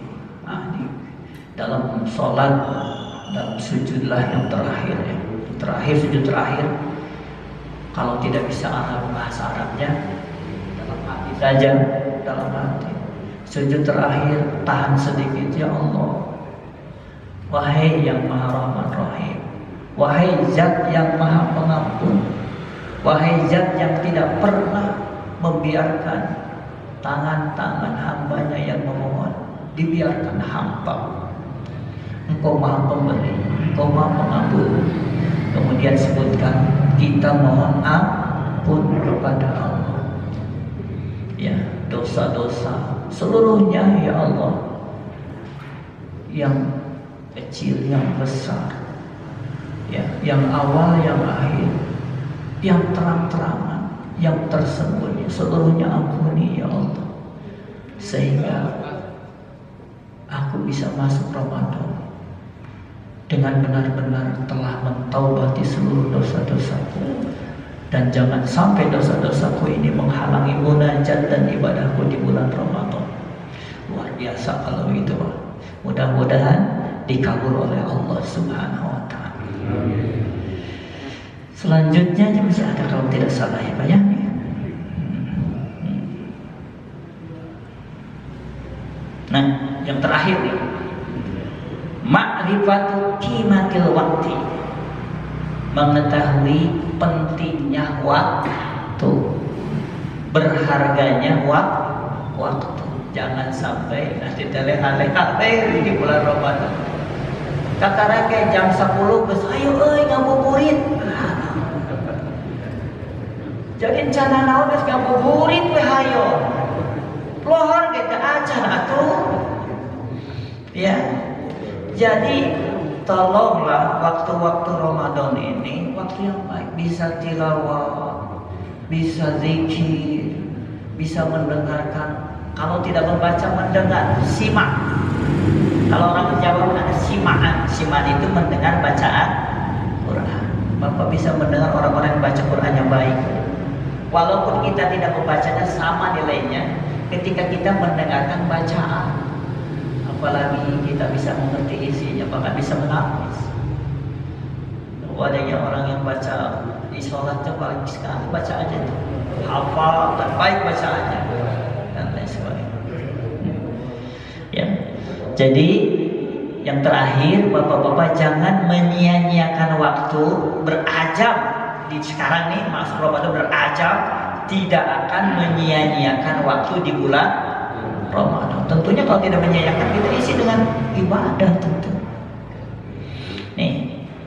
dalam sholat, dalam sujudlah yang terakhir ya. Sujud terakhir kalau tidak bisa bahasa Arabnya dalam hati saja, dalam hati. Sujud terakhir tahan sedikit, ya Allah, wahai yang Maha Rahman Rahim, wahai Zat yang Maha Pengampun, wahai Zat yang tidak pernah membiarkan tangan-tangan hambanya yang memohon dibiarkan hampa. Engkau Maha Pemberi, Engkau Maha Pengampun. Kemudian sebutkan kita mohon ampun kepada Allah. Ya, dosa-dosa seluruhnya ya Allah, yang kecil, yang besar, ya, yang awal, yang akhir, yang terang-terangan, yang tersembunyi, seluruhnya ampuni ya Allah, sehingga aku bisa masuk Ramadan dengan benar-benar telah mentaubati seluruh dosa-dosaku, dan jangan sampai dosa-dosaku ini menghalangi munajat dan ibadahku di bulan Ramadan. Luar biasa kalau itu. Mudah-mudahan dikabul oleh Allah Subhanahu wa taala. Selanjutnya masih ada kalau tidak salah ya Pak ya. Nah, yang terakhir nih, ma'rifatu qimatil waqti, mengetahui pentingnya waktu, berharganya waktu. Jangan sampai nanti terlehak-lehak di bulan Ramadan. Kata rakyat jam 10 geus ayo euy ngabuburit. Jadi cana naon geus ngabuburit we hayo. Lohor ge teu acan atuh. Ya. Jadi tolonglah waktu-waktu Ramadan ini waktu yang baik, bisa tilawah, bisa zikir, bisa mendengarkan. Kalau tidak membaca, mendengar, simak. Kalau orang Jawa ada simaan. Simaan itu mendengar bacaan Quran. Bapak bisa mendengar orang-orang yang baca Quran yang baik. Walaupun kita tidak membacanya, sama nilainya ketika kita mendengarkan bacaan. Apalagi kita bisa mengerti isinya, bahkan bisa menangis. Adanya orang yang baca di sholatnya paling sekali baca aja tuh, hafal dan baik bacaannya dan lain sebagainya. Ya, jadi yang terakhir bapak-bapak jangan menyia-nyiakan waktu berajam di sekarang nih masuk Ramadan berajam, tidak akan menyia-nyiakan waktu di bulan Ramadan. Tentunya kalau tidak menyia-nyiakan kita isi dengan ibadah tentu.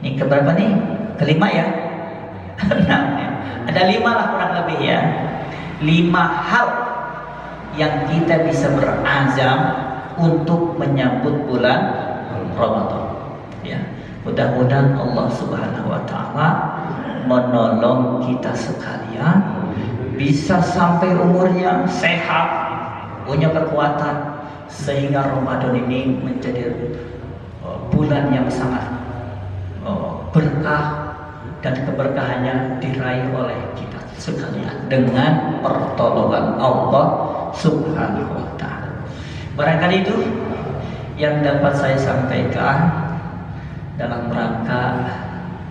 Ini keberapa nih? Kelima ya? 6 ya. Ada 5 lah kurang lebih ya. 5 hal yang kita bisa berazam untuk menyambut bulan Ramadan. Ya, mudah-mudahan Allah Subhanahu wa taala menolong kita sekalian bisa sampai umurnya sehat, punya kekuatan, sehingga Ramadan ini menjadi bulan yang sangat berkah, dan keberkahannya diraih oleh kita sekalian dengan pertolongan Allah Subhanahu wa taala. Barangkali itu yang dapat saya sampaikan dalam rangka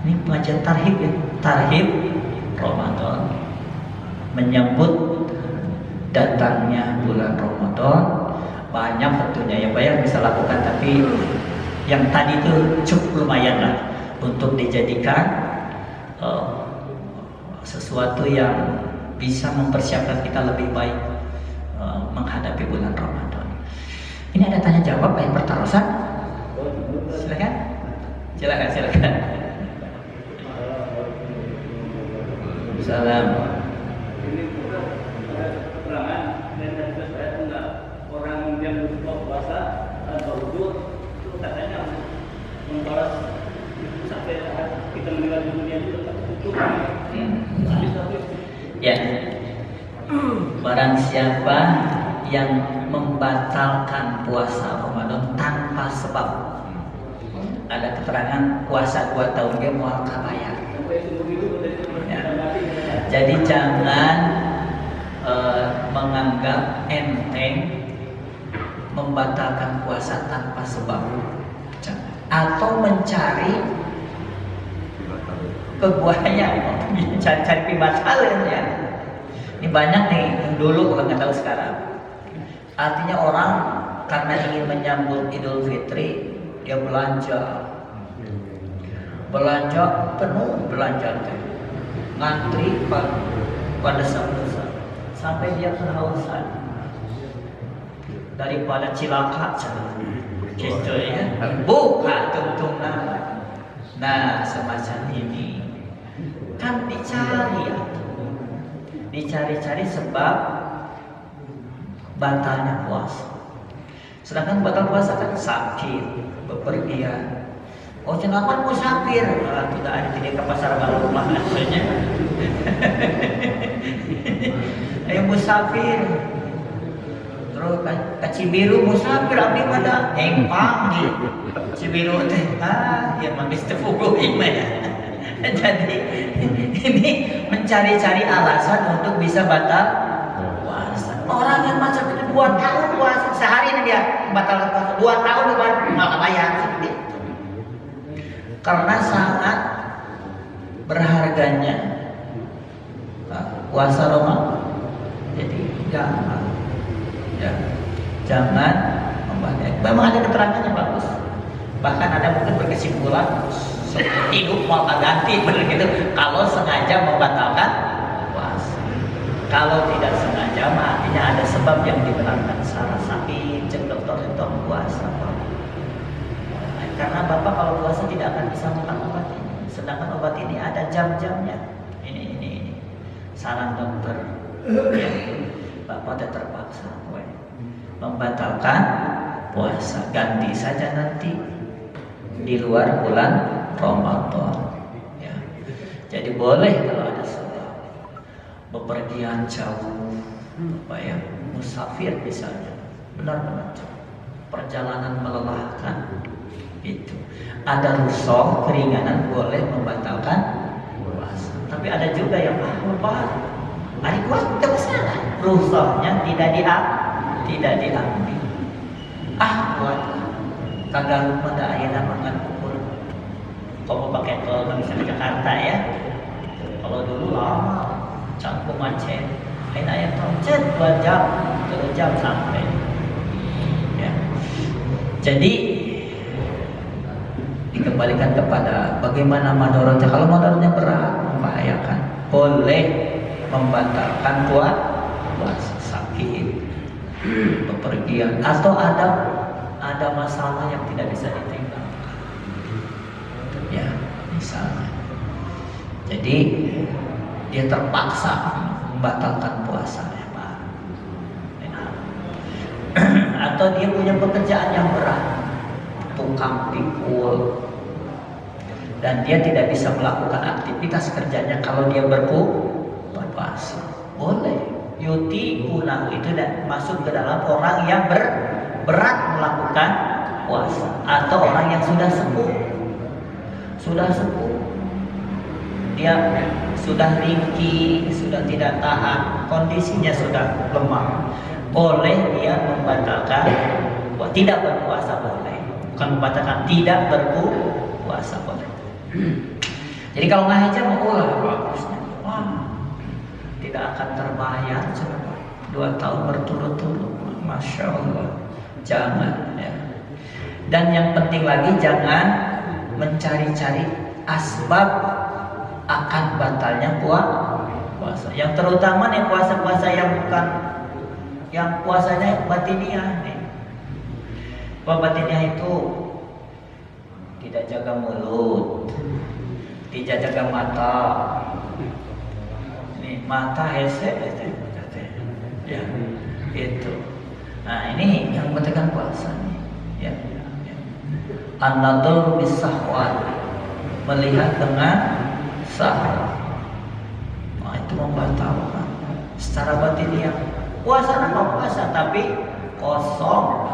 ini pengajian tarhib ya, tarhib Ramadan, menyambut datangnya bulan Ramadan. Banyak tentunya ya Pak yang bisa lakukan, tapi yang tadi itu cukup lumayan lah untuk dijadikan sesuatu yang bisa mempersiapkan kita lebih baik menghadapi bulan Ramadan. Ini ada tanya jawab Pak yang pertarusan? Silakan. Salam. Ini ada keterangan dan juga saya enggak orang yang berbuka puasa atau wudhu itu katanya membalas sampai kita meninggal dunia itu tetap tutup. Ya. Barang siapa yang membatalkan puasa Ramadan tanpa sebab. Ada keterangan puasa 2 tahun dia mau bayar. Ya. Jadi jangan menganggap enteng membatalkan puasa tanpa sebab. Jangan. Atau mencari kebuahannya, cari pembatalannya. Ini banyak nih yang dulu bukan nggak tahu sekarang. Artinya orang karena ingin menyambut Idul Fitri dia belanja penuh belanja ngantri pada sampai dia kehausan daripada cilaka gitu ya, buka tuntung nama. Nah semacam ini kan dicari sebab batalnya puasa. Sedangkan batal puasa kan sakit, bepergian. Oh kenapa musafir? Tidak ada tidak ke pasar baru rumah maksudnya. Ayo musafir. Terus ke Cibiru musafir abdi pada empang di Cibiru teh. Ya mangis teu fugo ya. Jadi ini mencari-cari alasan untuk bisa batal puasa. Orang yang macam itu 2 tahun puasa, sehari ini dia batal puasa, 2 tahun malah bayar. Karena sangat berharganya puasa Ramadan. Jadi jangan membayar. Memang ada keterangannya bagus. Bahkan ada mungkin berkesimpulan hidup mau ganti benar gitu kalau sengaja membatalkan puasa. Kalau tidak sengaja artinya ada sebab yang dibenarkan secara sakit, cek dokter puasa. Karena Bapak kalau puasa tidak akan bisa makan obat ini. Sedangkan obat ini ada jam-jamnya. Ini saran dokter. Ya, Bapak terpaksa membatalkan puasa. Ganti saja nanti di luar bulan Ramadan. Ya. Jadi boleh kalau ada sebab bepergian jauh, musafir misalnya, benar-benar jauh, perjalanan melelahkan. Itu ada rukhsah keringanan boleh membatalkan puasa. Tapi ada juga yang lupa hari puasa tidak salah, rukhsahnya tidak diambil. Buat kagak lupa dah ayeuna mangan ukur. Kamu pakai tol misalnya Jakarta ya. Kalau dulu lama campur macet. Ayeuna aya tol 2 jam sampai. Ya. Jadi dikembalikan kepada bagaimana madorotnya. Kalau madorotnya berat, membahayakan, boleh membatalkan puasa, sakit, bepergian, atau ada masalah yang tidak bisa ditinggalkan. Ya, misalnya. Jadi dia terpaksa membatalkan puasanya, Pak. Atau dia punya pekerjaan yang berat, tukang pikul, dan dia tidak bisa melakukan aktivitas kerjanya kalau dia berpuasa. Boleh yuti kunang itu dan masuk ke dalam orang yang berat melakukan puasa, atau orang yang sudah sepuh, dia sudah ringkih, sudah tidak tahan, kondisinya sudah lemah. Boleh dia membatalkan, tidak berpuasa boleh. Bukan membatalkan, tidak berpuasa boleh. Jadi kalau nggak aja mau bagusnya, tidak akan terbayar 2 tahun berturut-turut, masya Allah. Jangan ya. Dan yang penting lagi jangan mencari-cari asbab akan batalnya puasa. Yang terutama nih puasa-puasa yang bukan, yang puasanya batiniah nih. Batiniah itu tidak jaga mulut, tidak jaga mata. Nih mata hese, ya itu. Nah ini yang membatalkan puasa nih. Ya. An-nadhar bis-sahwat, melihat dengan sahwat. Nah itu membatalkan. secara batiniah. Puasa nama puasa tapi kosong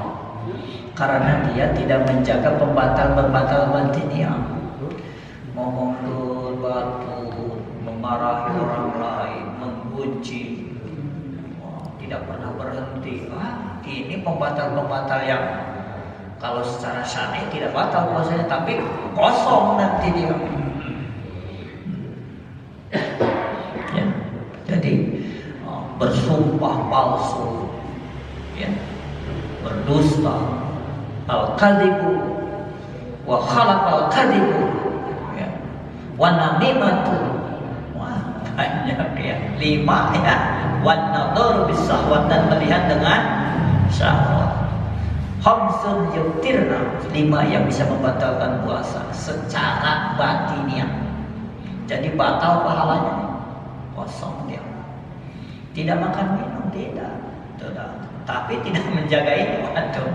karena dia tidak menjaga pembatal-pembatal batiniah. Ngomong batul, memarahi orang lain, membenci, tidak pernah berhenti. Ini pembatal-pembatal yang kalau secara syar'i tidak batal puasanya, tapi kosong nanti dia. Ya, jadi bersumpah palsu, ya, berdusta, al-kadhibu wa khalaqal kadhibu, ya, wa namimatu, wah banyak ya, 5 ya, wan nadharu bisahwat, dan melihat dengan syahwat. Khamsun yuftirna, 5 yang bisa membatalkan puasa secara batiniah. Jadi batal pahalanya, kosong dia. Tidak makan minum, tidak. Tapi tidak menjaga itu, aduh,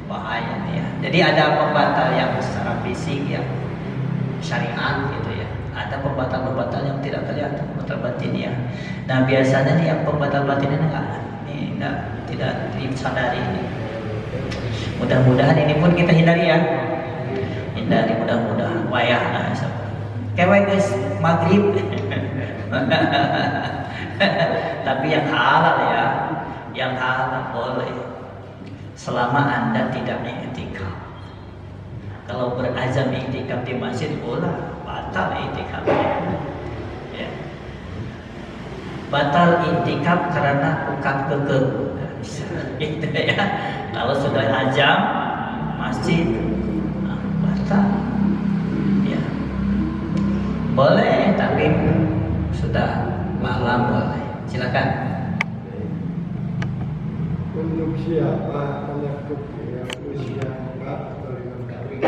bahaya ya. Jadi ada pembatal yang secara fisik ya, syariat gitu ya. Ada pembatal-pembatal yang tidak kelihatan, pembatal batiniah. Nah biasanya nih yang pembatal batiniah tidak disadari ini. Mudah-mudahan ini pun kita hindari ya. Hindari mudah-mudahan. Wayah nah, kayak guys maghrib. Tapi yang halal ya, yang halal boleh selama Anda tidak i'tikaf. Kalau berazam i'tikaf di masjid boleh, batal i'tikafnya. Ya. Batal i'tikaf karena ukap kekeh. Gitu ya. Kalau sudah azam masjid batal. Ya. Boleh tapi sudah malam boleh. Silakan. Untuk siapa anak yang usia 4 atau 5 tahun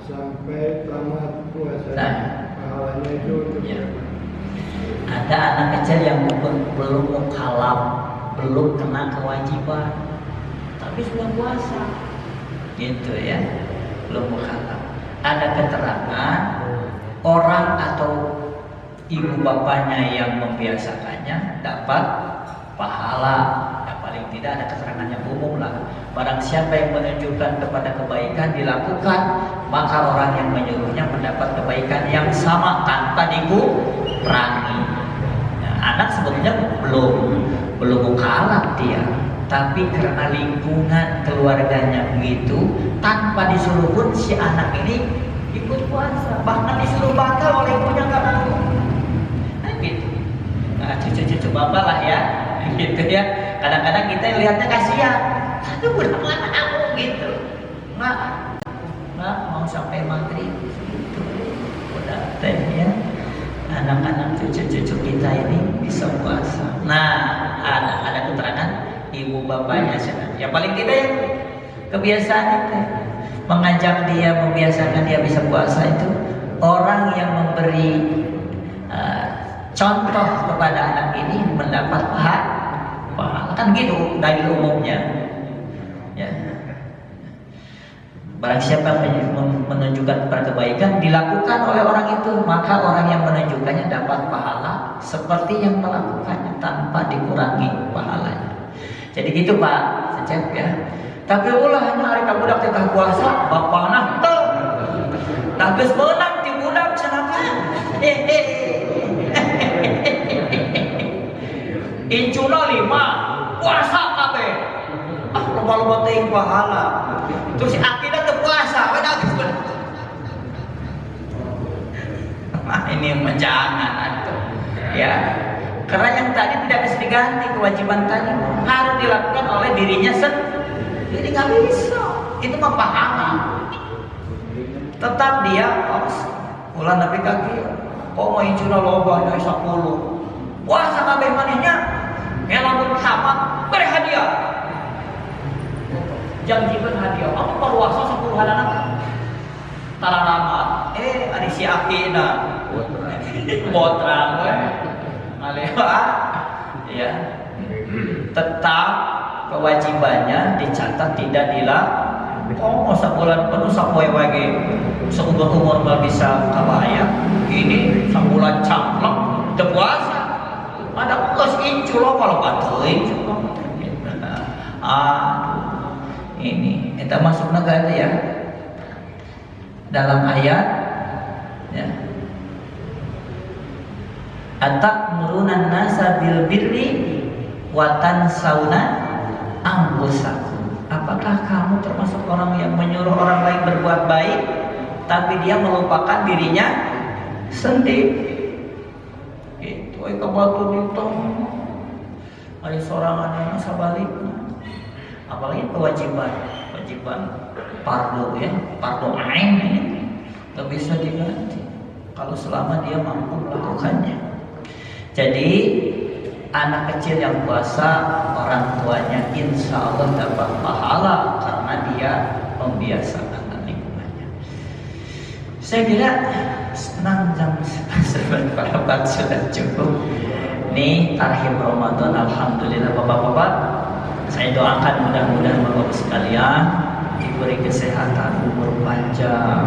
sampai tamat puasa, pahalanya itu untuk siapa? Ada anak kecil yang belum mukallaf, belum kena kewajiban, tapi sudah puasa, gitu ya, belum mukallaf. Ada keterangan orang atau ibu bapaknya yang membiasakannya dapat pahala. Ya, paling tidak ada keterangan yang umum lah. Barang siapa yang menunjukkan kepada kebaikan dilakukan, maka orang yang menyuruhnya mendapat kebaikan yang sama tanpa dikurangi. Ya, anak sebetulnya belum mukallaf dia, tapi karena lingkungan keluarganya begitu, tanpa disuruh pun si anak ini ikut puasa, bahkan disuruh batal oleh ibunya nggak mau. Gitu. Nah, cucu-cucu bapak lah ya, gitu ya. Kadang-kadang kita lihatnya kasihan, aduh budak mana aku gitu, nggak mau sampai maghrib, gitu. Udah teh ya, anak-anak cucu-cucu kita ini bisa puasa. Nah, ada keterangan ibu bapaknya sudah. Ya paling tidak ya kebiasaan itu mengajak dia, membiasakan dia bisa puasa itu orang yang memberi contoh kepada anak ini mendapat pahala, kan gitu dari umumnya ya. Barang siapa menunjukkan kepada kebaikan dilakukan oleh orang itu, maka orang yang menunjukkannya dapat pahala seperti yang melakukannya tanpa dikurangi pahalanya. Jadi gitu Pak Cecep ya. Tapi ulah hanya hari kabudak tengah puasa bapak anak tuh nagis menang di budak silakan. Incuna 5 puasa kabeh. Loba-loba teh pahala. Terus si akidah teu puasa, we nagis bener. Ini jangan atuh. Ya. Karena yang tadi tidak bisa diganti, kewajiban tadi harus dilakukan oleh dirinya sendiri, nggak bisa. Itu mah pahala. Tetap dia ulah tapi kaki. Oh mau incuna loba nya 10. Puasa kabeh manehnya. Lamun tamat beri hadiah. Janjikan hadiah. Aku puasa 10 hari anak. Talalamat. Ari si akina. Botrang we. Alewa. Ya. Tetap kewajibannya dicatat tidak dilakukan. Sebulan penuh sapoe wage. Seumur-umur nggak bisa kabaya. Ini sebulan camplek teu puasa. Ada geus incu lo kalau teuing coba. Aduh. Ini eta masuk negara ya. Dalam ayat ya. Atakmurunan nasa bil birri wa tansawna anfusakum. Apakah kamu termasuk orang yang menyuruh orang lain berbuat baik tapi dia melupakan dirinya sendiri? Itu eka batu ditong. Ari sorangan sabalikna. Apalagi kewajiban fardu ya, fardu ain ini nggak bisa diganti kalau selama dia mampu melakukannya. Jadi anak kecil yang puasa orang tuanya insya Allah dapat pahala karena dia membiasakan lingkungannya. Saya kira 6 jam para sudah cukup. Nih tarhib Ramadan, alhamdulillah bapak-bapak. Saya doakan mudah-mudahan bapak sekalian diberi kesehatan, umur panjang,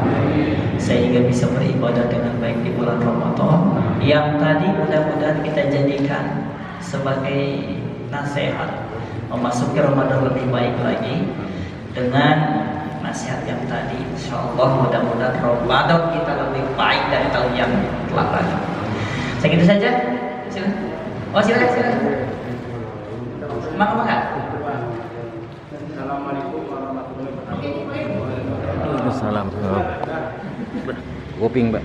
sehingga bisa beribadah dengan baik di bulan Ramadan. Yang tadi mudah-mudahan kita jadikan sebagai nasihat memasuki Ramadan lebih baik lagi dengan nasihat yang tadi. Insyaallah mudah-mudahan Ramadan kita lebih baik dari tahun yang telah lalu. Segitu saja. Silakan. Oh silakan. Maka. Assalamualaikum warahmatullahi wabarakatuh. Salam. Kuping, Mbak.